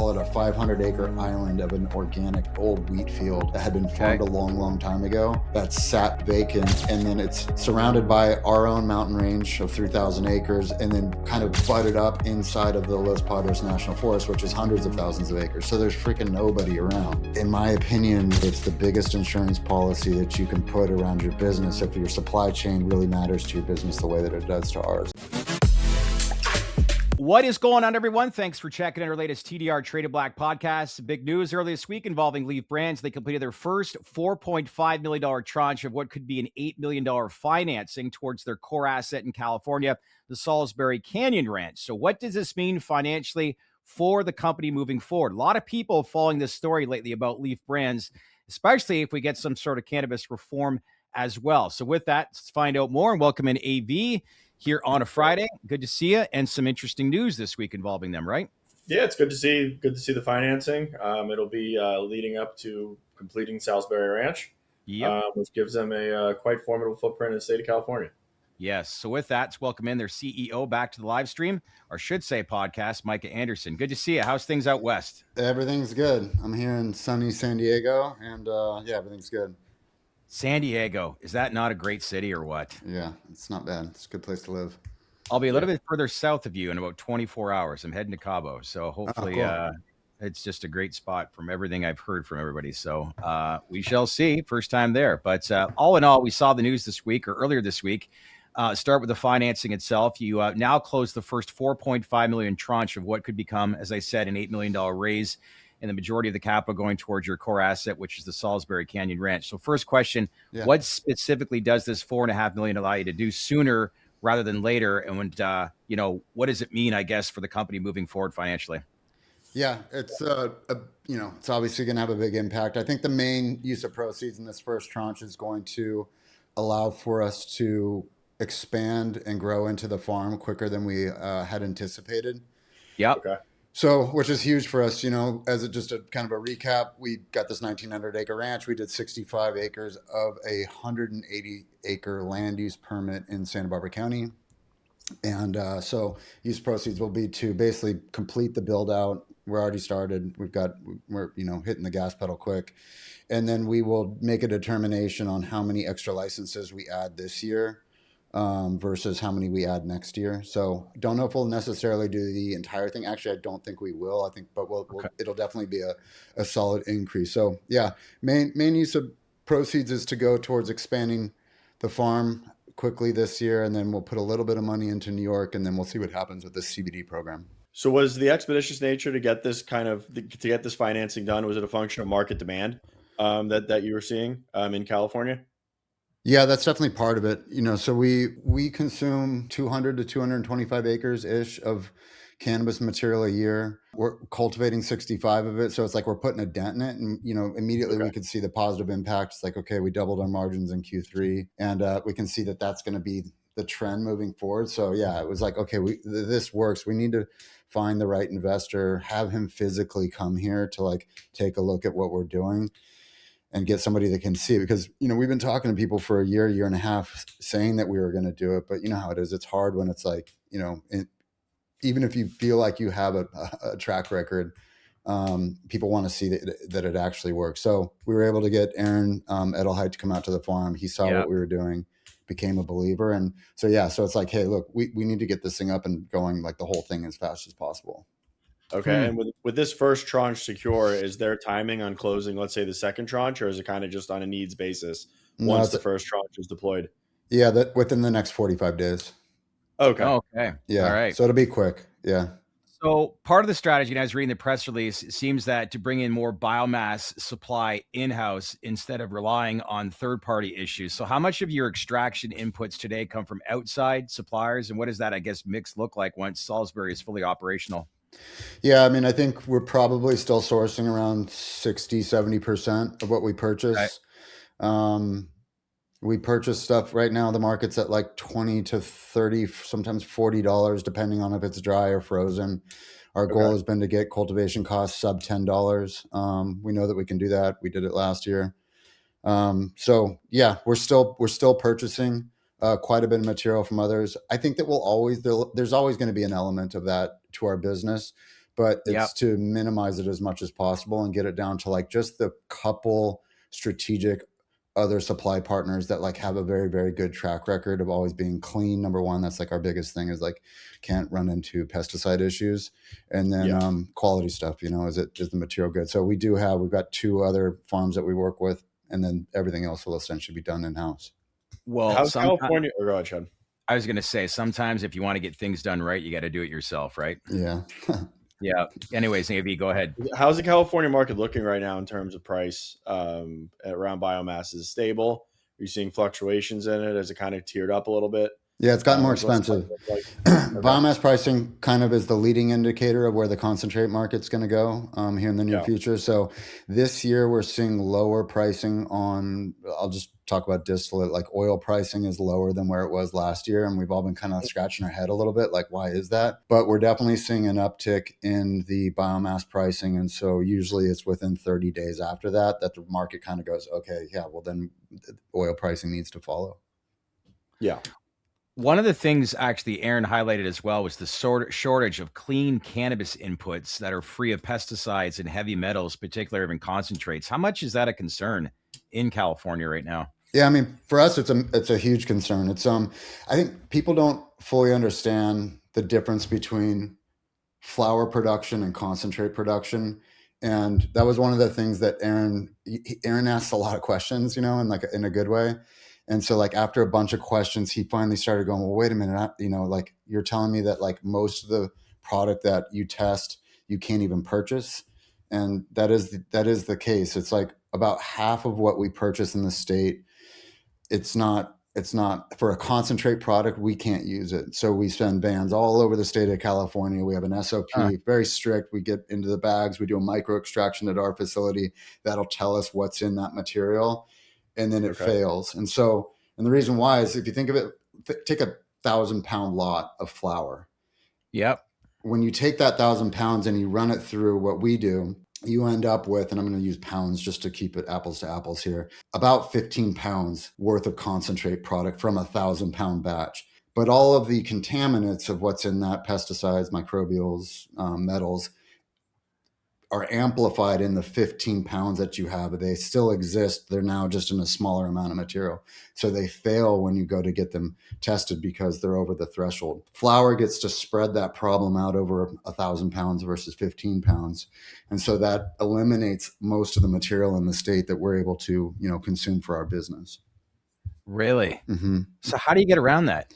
call it a 500-acre island of an organic old wheat field that had been farmed a long, long time ago that sat vacant. And then it's surrounded by our own mountain range of 3,000 acres and then kind of butted up inside of the Los Padres National Forest, which is hundreds of thousands of acres. So there's freaking nobody around. In my opinion, it's the biggest insurance policy that you can put around your business if your supply chain really matters to your business the way that it does to ours. What is going on, everyone? Thanks for checking out our latest TDR Trade To Black podcast. Big news earlier this week involving LEEF Brands. They completed their first $4.5 million tranche of what could be an $8 million financing towards their core asset in California, the Solsbury Canyon Ranch. So what does this mean financially for the company moving forward? A lot of people following this story lately about LEEF Brands, especially if we get some sort of cannabis reform as well. So with that, let's find out more and welcome in AV here on a Friday. Good to see you, and some interesting news this week involving them, right? Yeah, it's good to see the financing. It'll be leading up to completing Solsbury Ranch, which gives them a quite formidable footprint in the state of California. Yes. So with that, let's welcome in their CEO back to the live stream, or should say podcast, Micah Anderson. Good to see you. How's things out west? Everything's good. I'm here in sunny San Diego, and yeah, everything's good. San Diego, is that not a great city or what? Yeah, it's not bad. It's a good place to live. I'll be a little bit further south of you in about 24 hours. I'm heading to Cabo, so hopefully cool. It's just a great spot from everything I've heard from everybody. So we shall see. First time there. But all in all, we saw the news this week or earlier this week. Start with the financing itself. You now close the first $4.5 million tranche of what could become, as I said, an $8 million raise, and the majority of the capital going towards your core asset, which is the Solsbury Canyon Ranch. So first question, what specifically does this $4.5 million allow you to do sooner rather than later? And when, what does it mean, I guess, for the company moving forward financially? Yeah, it's, it's obviously going to have a big impact. I think the main use of proceeds in this first tranche is going to allow for us to expand and grow into the farm quicker than we had anticipated. Yeah. Okay. So, which is huge for us, as just a kind of a recap, we got this 1,900 acre ranch. We did 65 acres of a 180 acre land use permit in Santa Barbara County. And so use proceeds will be to basically complete the build out. We're already started. We're hitting the gas pedal quick. And then we will make a determination on how many extra licenses we add this year versus how many we add next year. So don't know if we'll necessarily do the entire thing. Actually, I don't think we will. But it'll definitely be a solid increase. So yeah, main use of proceeds is to go towards expanding the farm quickly this year. And then we'll put a little bit of money into New York, and then we'll see what happens with the CBD program. So was the expeditious nature to get this this financing done, was it a function of market demand that you were seeing in California? Yeah, that's definitely part of it. So we consume 200 to 225 acres ish of cannabis material a year. We're cultivating 65 of it. So it's like we're putting a dent in it, and, immediately we could see the positive impact. It's like, okay, we doubled our margins in Q3, and we can see that that's going to be the trend moving forward. So yeah, it was like, okay, this works. We need to find the right investor, have him physically come here to take a look at what we're doing, and get somebody that can see it. Because, we've been talking to people for a year and a half saying that we were going to do it, but you know how it is. It's hard when it's like, even if you feel like you have a track record, people want to see that it actually works. So we were able to get Aaron Edelheit to come out to the farm. He saw what we were doing, became a believer. And so, so it's like, hey, look, we need to get this thing up and going, like the whole thing as fast as possible. Okay. And with this first tranche secure, is there timing on closing, let's say, the second tranche, or is it kind of just on a needs basis once the first tranche is deployed? Yeah, that within the next 45 days. Okay. Yeah. All right. So it'll be quick. Yeah. So part of the strategy, and I was reading the press release, it seems that to bring in more biomass supply in-house instead of relying on third-party issues. So how much of your extraction inputs today come from outside suppliers, and what does that, I guess, mix look like once Solsbury is fully operational? Yeah, I think we're probably still sourcing around 60-70% of what we purchase. Okay. We purchase stuff right now. The market's at like 20 to 30, sometimes $40, depending on if it's dry or frozen. Our goal has been to get cultivation costs sub $10. We know that we can do that. We did it last year. So yeah, we're still purchasing quite a bit of material from others. I think that there's always going to be an element of that to our business, but it's to minimize it as much as possible and get it down to like just the couple strategic other supply partners that like have a very, very good track record of always being clean. Number one, that's like our biggest thing is like can't run into pesticide issues. And then quality stuff, is the material good? So we've got 2 other farms that we work with, and then everything else will essentially be done in-house. Well, how's California? Go ahead, Chad. I was going to say, sometimes if you want to get things done right, you got to do it yourself, right? Yeah. Yeah. Anyways, AB, go ahead. How's the California market looking right now in terms of price around biomass? Is it stable? Are you seeing fluctuations in it? Has it kind of tiered up a little bit? Yeah, it's gotten more expensive. Biomass pricing kind of is the leading indicator of where the concentrate market's going to go here in the near future. So this year we're seeing lower pricing on, I'll just talk about distillate, like oil pricing is lower than where it was last year. And we've all been kind of scratching our head a little bit, like, why is that? But we're definitely seeing an uptick in the biomass pricing. And so usually it's within 30 days after that the market kind of goes, okay, yeah, well then oil pricing needs to follow. Yeah. One of the things actually Aaron highlighted as well was the shortage of clean cannabis inputs that are free of pesticides and heavy metals, particularly in concentrates. How much is that a concern in California right now? Yeah, I mean, for us, it's a huge concern. It's I think people don't fully understand the difference between flower production and concentrate production. And that was one of the things that Aaron asked a lot of questions, and like in a good way. And so like after a bunch of questions, he finally started going, well, wait a minute, like you're telling me that like most of the product that you test, you can't even purchase. And that is the case. It's like about half of what we purchase in the state. It's not for a concentrate product. We can't use it. So we send vans all over the state of California. We have an SOP, very strict. We get into the bags. We do a micro extraction at our facility that'll tell us what's in that material. And then it fails. And the reason why is if you think of it, take a 1,000-pound lot of flour. Yep. When you take that 1,000 pounds and you run it through what we do, you end up with, and I'm going to use pounds just to keep it apples to apples here, about 15 pounds worth of concentrate product from a 1,000-pound batch. But all of the contaminants of what's in that, pesticides, microbials, metals, are amplified in the 15 pounds that you have. They still exist. They're now just in a smaller amount of material. So they fail when you go to get them tested because they're over the threshold. Flour gets to spread that problem out over 1,000 pounds versus 15 pounds. And so that eliminates most of the material in the state that we're able to, consume for our business. Really? Mm-hmm. So how do you get around that?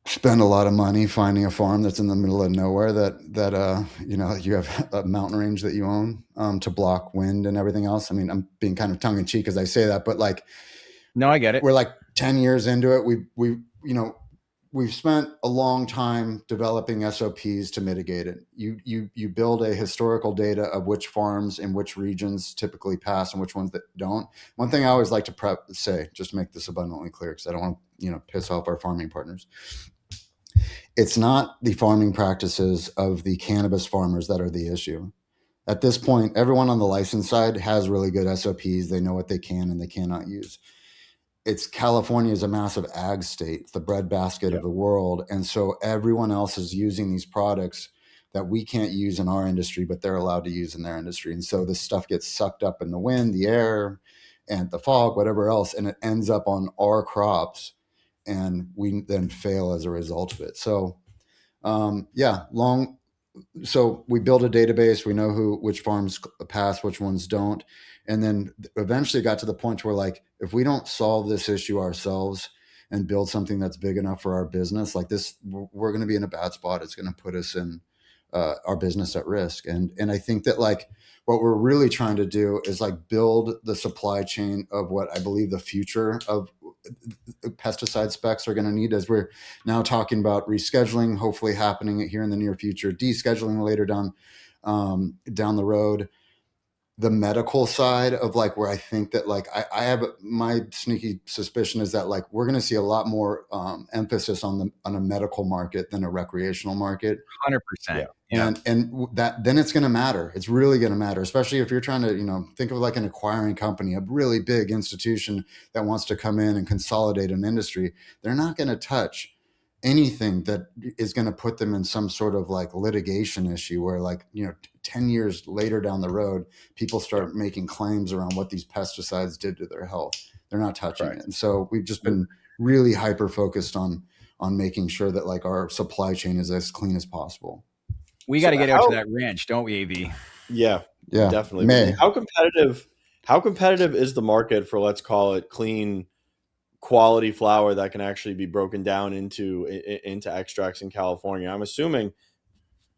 Spend a lot of money finding a farm that's in the middle of nowhere that you have a mountain range that you own to block wind and everything else. I mean, I'm being kind of tongue in cheek as I say that, but like, no, I get it. We're like 10 years into it. We've spent a long time developing SOPs to mitigate it. You build a historical data of which farms in which regions typically pass and which ones that don't. One thing I always like to say, just to make this abundantly clear, because I don't want to, piss off our farming partners. It's not the farming practices of the cannabis farmers that are the issue. At this point, everyone on the license side has really good SOPs. They know what they can and they cannot use. It's California is a massive ag state. It's the breadbasket of the world. And so everyone else is using these products that we can't use in our industry, but they're allowed to use in their industry. And so this stuff gets sucked up in the wind, the air, and the fog, whatever else, and it ends up on our crops. And we then fail as a result of it. So, so we build a database. We know which farms pass, which ones don't. And then eventually got to the point where like, if we don't solve this issue ourselves and build something that's big enough for our business, like this, we're going to be in a bad spot. It's going to put us in our business at risk. And I think that like what we're really trying to do is like build the supply chain of what I believe the future of pesticide specs are going to need, as we're now talking about rescheduling, hopefully happening here in the near future, descheduling later down the road. The medical side of like where I think that like I have my sneaky suspicion is that like we're going to see a lot more emphasis on a medical market than a recreational market. 100%. Yeah. And that then it's going to matter. It's really going to matter, especially if you're trying to, think of like an acquiring company, a really big institution that wants to come in and consolidate an industry. They're not going to touch anything that is going to put them in some sort of like litigation issue where, like, 10 years later down the road, people start making claims around what these pesticides did to their health. They're not touching it. And so we've just been really hyper focused on making sure that like our supply chain is as clean as possible. We got to get out to that ranch, don't we, AV? Yeah, definitely. How competitive is the market for, let's call it, clean, quality flower that can actually be broken down into extracts in California? I'm assuming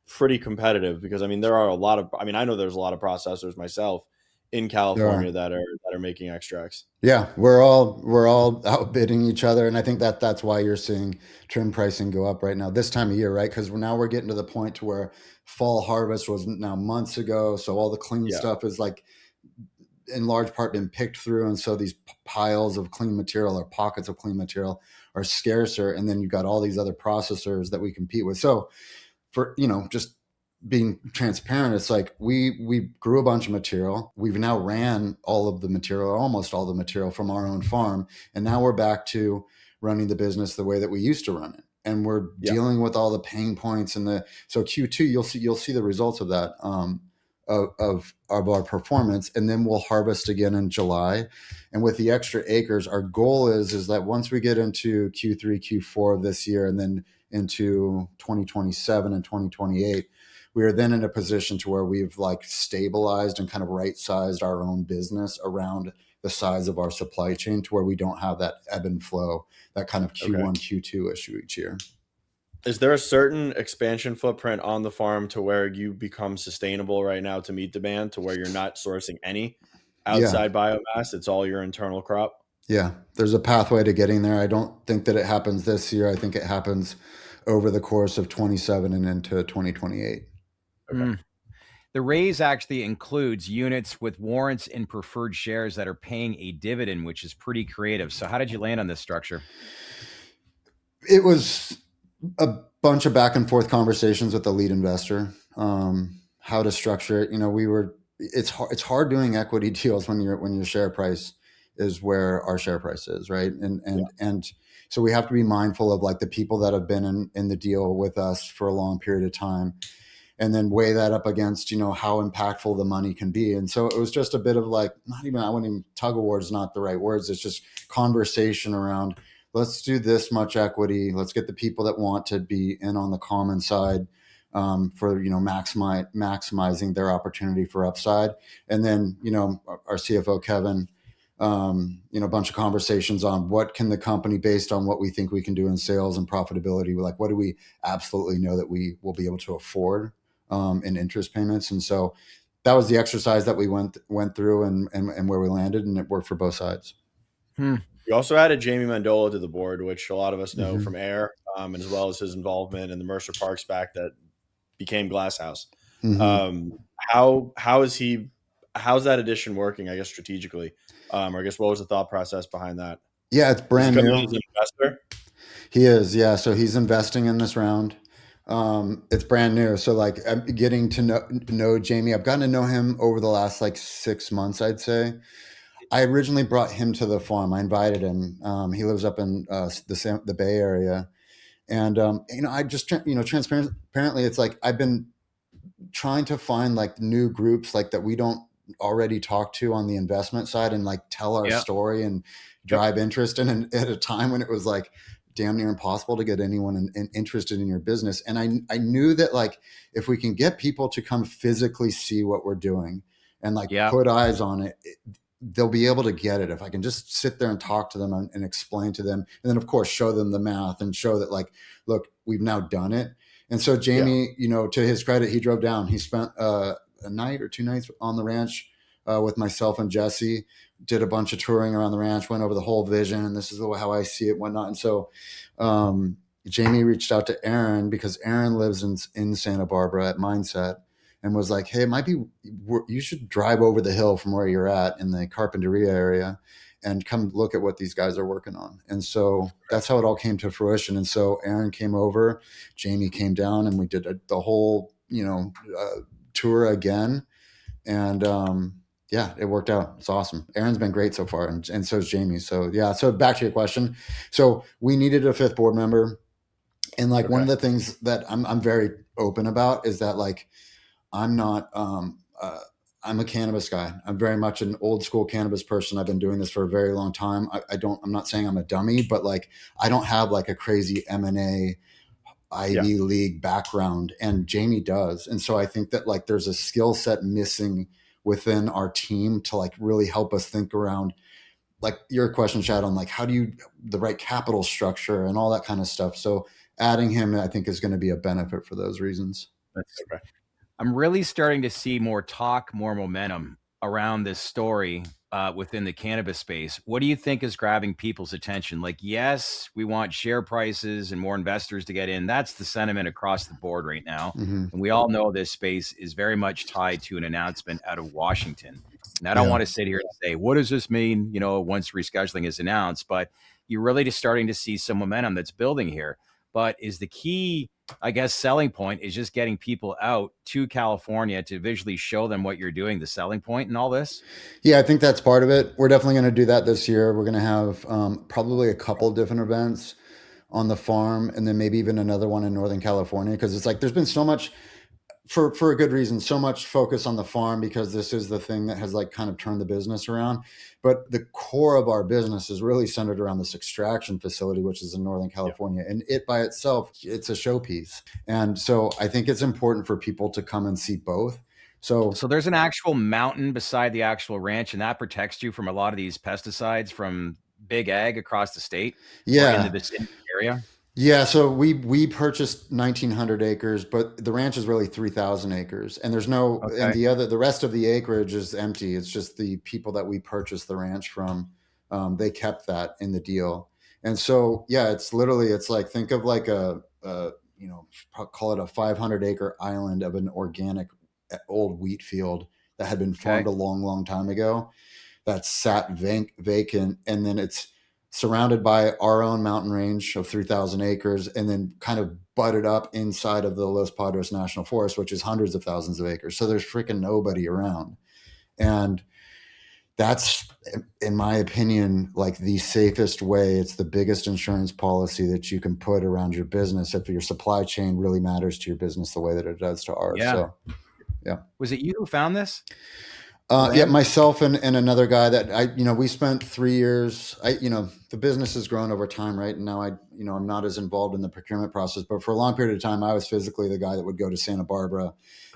pretty competitive, because I mean there are I know there's a lot of processors myself in California that are making extracts. Yeah, we're all outbidding each other, and I think that's why you're seeing trim pricing go up right now this time of year, right? Because we're getting to the point to where fall harvest was now months ago, so all the clean stuff is like in large part been picked through, and so these piles of clean material or pockets of clean material are scarcer, and then you've got all these other processors that we compete with. So for just being transparent, it's like we grew a bunch of material. We've now ran all of the material, or almost all the material, from our own farm, and now we're back to running the business the way that we used to run it. And we're dealing with all the pain points so Q2 you'll see the results of that of our performance, and then we'll harvest again in July. And with the extra acres, our goal is that once we get into Q3, Q4 of this year, and then into 2027 and 2028, we are then in a position to where we've like stabilized and kind of right-sized our own business around the size of our supply chain, to where we don't have that ebb and flow, that kind of Q1, Q2 issue each year. Is there a certain expansion footprint on the farm to where you become sustainable right now to meet demand, to where you're not sourcing any outside biomass? It's all your internal crop? Yeah, there's a pathway to getting there. I don't think that it happens this year. I think it happens over the course of 27 and into 2028. Okay. The raise actually includes units with warrants and preferred shares that are paying a dividend, which is pretty creative. So how did you land on this structure? It was a bunch of back and forth conversations with the lead investor, how to structure it. It's hard doing equity deals when your share price is where our share price is, right? And so we have to be mindful of like the people that have been in the deal with us for a long period of time, and then weigh that up against, how impactful the money can be. And so it was just a bit of like, I wouldn't even, tug of war is not the right words. It's just conversation around, let's do this much equity. Let's get the people that want to be in on the common side for, maximizing their opportunity for upside. And then, our CFO, Kevin, a bunch of conversations on what can the company, based on what we think we can do in sales and profitability, like what do we absolutely know that we will be able to afford in interest payments. And so that was the exercise that we went through and where we landed, and it worked for both sides. We also added Jamie Mandola to the board, which a lot of us know from AIR, and as well as his involvement in the Mercer Park SPAC that became Glasshouse. How's that addition working, I guess, strategically? Or I guess, what was the thought process behind that? Yeah, it's brand new. As an investor? He is, yeah. So he's investing in this round. It's brand new. So like, I'm getting to know Jamie. I've gotten to know him over the last like 6 months, I'd say. I originally brought him to the farm. I invited him. He lives up in the Bay Area, and I just transparently, it's like I've been trying to find like new groups like that we don't already talk to on the investment side, and like tell our story and drive interest in. And at a time when it was like damn near impossible to get anyone interested in your business. And I knew that like if we can get people to come physically see what we're doing and like put eyes on it, they'll be able to get it. If I can just sit there and talk to them and explain to them, and then of course show them the math and show that like, look, we've now done it. And so Jamie, to his credit, he drove down. He spent a night or 2 nights on the ranch with myself and Jesse, did a bunch of touring around the ranch, went over the whole vision, and this is how I see it, whatnot. And so Jamie reached out to Aaron, because Aaron lives in Santa Barbara at Mindset, and was like, hey, you should drive over the hill from where you're at in the Carpinteria area and come look at what these guys are working on. And so that's how it all came to fruition. And so Aaron came over, Jamie came down, and we did the whole, tour again. And it worked out. It's awesome. Aaron's been great so far, and so is Jamie. So so back to your question. So we needed a 5th board member. And like one of the things that I'm very open about is that like I'm not I'm a cannabis guy. I'm very much an old school cannabis person. I've been doing this for a very long time. I'm not saying I'm a dummy, but like I don't have like a crazy M&A Ivy League background, and Jamie does. And so I think that like there's a skill set missing within our team to like really help us think around like your question, Chad, on like how do you the right capital structure and all that kind of stuff. So adding him, I think, is going to be a benefit for those reasons. I'm really starting to see more talk, more momentum around this story within the cannabis space. What do you think is grabbing people's attention? Like, yes, we want share prices and more investors to get in. That's the sentiment across the board right now. And we all know this space is very much tied to an announcement out of Washington. And I don't want to sit here and say, what does this mean, once rescheduling is announced? But you're really just starting to see some momentum that's building here. But is the key, I guess, selling point is just getting people out to California to visually show them what you're doing, the selling point and all this? Yeah, I think that's part of it. We're definitely going to do that this year. We're going to have probably a couple different events on the farm, and then maybe even another one in Northern California, because it's like there's been so much, for a good reason, so much focus on the farm because this is the thing that has like kind of turned the business around. But the core of our business is really centered around this extraction facility, which is in Northern California. And it by itself, it's a showpiece. And so I think it's important for people to come and see both. So there's an actual mountain beside the actual ranch, and that protects you from a lot of these pesticides from big ag across the state or into this area. Yeah, so we purchased 1,900 acres, but the ranch is really 3,000 acres, and there's no, and the rest of the acreage is empty. It's just the people that we purchased the ranch from, they kept that in the deal, and so yeah, it's like think of like a call it a 500 acre island of an organic old wheat field that had been farmed a long time ago, that sat vacant, and then it's surrounded by our own mountain range of 3,000 acres, and then kind of butted up inside of the Los Padres National Forest, which is hundreds of thousands of acres. So there's freaking nobody around. And that's, in my opinion, like the safest way. It's the biggest insurance policy that you can put around your business if your supply chain really matters to your business the way that it does to ours. Yeah. So, yeah. Was it you who found this? Yeah, myself and another guy that we spent 3 years. The business has grown over time, right? And now I'm not as involved in the procurement process, but for a long period of time, I was physically the guy that would go to Santa Barbara,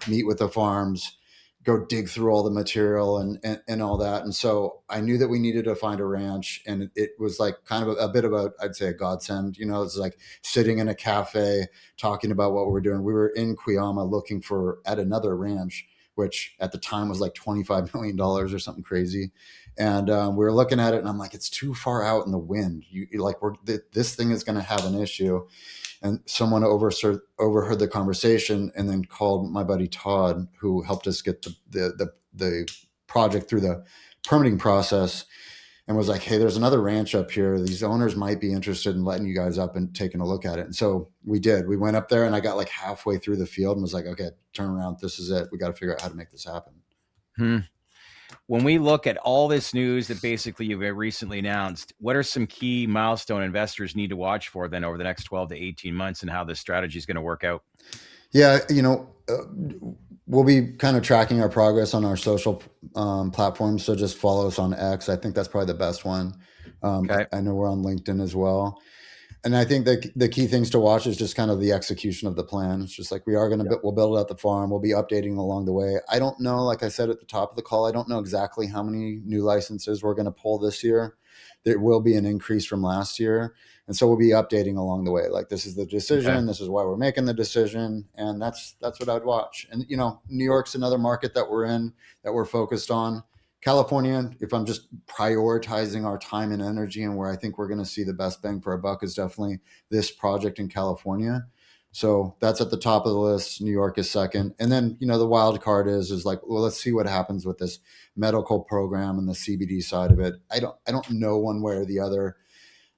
meet with the farms, go dig through all the material and all that. And so I knew that we needed to find a ranch, and it was like kind of a bit of I'd say a godsend. It's like sitting in a cafe talking about what we're doing. We were in Cuyama looking at another ranch, which at the time was like $25 million or something crazy. And we were looking at it, and I'm like, it's too far out in the wind. This thing is going to have an issue. And someone overheard the conversation and then called my buddy Todd, who helped us get the project through the permitting process, and was like, hey, there's another ranch up here. These owners might be interested in letting you guys up and taking a look at it. And so we did. We went up there, and I got like halfway through the field and was like, okay, turn around. This is it. We got to figure out how to make this happen. When we look at all this news that basically you've recently announced, what are some key milestone investors need to watch for then over the next 12 to 18 months, and how this strategy is going to work out? Yeah, we'll be kind of tracking our progress on our social platforms. So just follow us on X. I think that's probably the best one. I know we're on LinkedIn as well. And I think the key things to watch is just kind of the execution of the plan. It's just like we'll build it at the farm. We'll be updating along the way. I don't know, like I said at the top of the call, I don't know exactly how many new licenses we're going to pull this year. There will be an increase from last year. And so we'll be updating along the way. Like, this is the decision. This is why we're making the decision. And that's what I'd watch. And, New York's another market that we're in, that we're focused on. California, if I'm just prioritizing our time and energy and where I think we're going to see the best bang for our buck, is definitely this project in California. So that's at the top of the list. New York is second. And then, the wild card is like, well, let's see what happens with this medical program and the CBD side of it. I don't know one way or the other.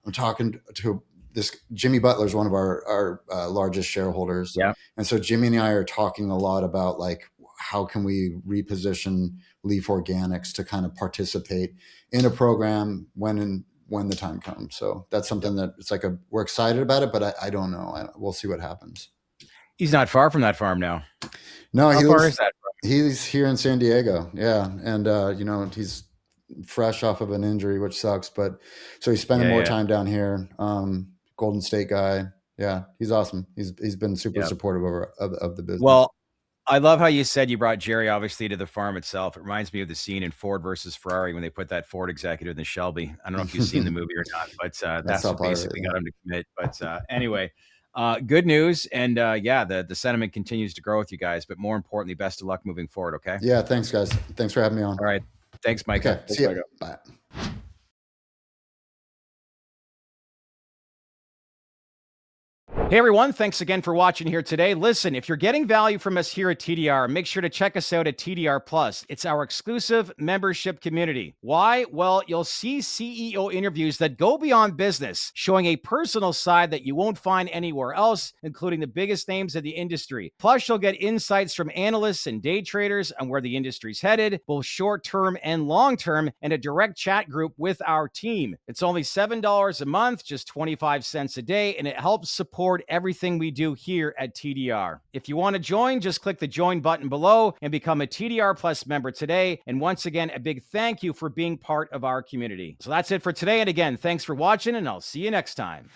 I'm talking to this Jimmy Butler is one of our largest shareholders. Yeah. And so Jimmy and I are talking a lot about like, how can we reposition LEEF Organics to kind of participate in a program when when the time comes. So that's something that it's like we're excited about it, but I don't know. We'll see what happens. He's not far from that farm now. No, how far is that from? He's here in San Diego. Yeah. And, he's fresh off of an injury, which sucks, but so he's spending more time down here. Golden State guy. Yeah. He's awesome. He's been super supportive of the business. Well, I love how you said you brought Jerry obviously to the farm itself. It reminds me of the scene in Ford versus Ferrari when they put that Ford executive in the Shelby. I don't know if you've seen the movie or not, but that's what basically got him to commit. But anyway, good news. And the sentiment continues to grow with you guys, but more importantly, best of luck moving forward. Okay. Yeah. Thanks guys. Thanks for having me on. All right. Thanks, Micah. Okay. See you. Bye. Hey everyone, thanks again for watching here today. Listen, if you're getting value from us here at TDR, make sure to check us out at TDR Plus. It's our exclusive membership community. Why? Well, you'll see CEO interviews that go beyond business, showing a personal side that you won't find anywhere else, including the biggest names of the industry. Plus, you'll get insights from analysts and day traders on where the industry's headed, both short-term and long-term, and a direct chat group with our team. It's only $7 a month, just 25 cents a day, and it helps support everything we do here at TDR. If you want to join, just click the join button below and become a TDR Plus member today. And once again, a big thank you for being part of our community. So that's it for today. And again, thanks for watching, and I'll see you next time.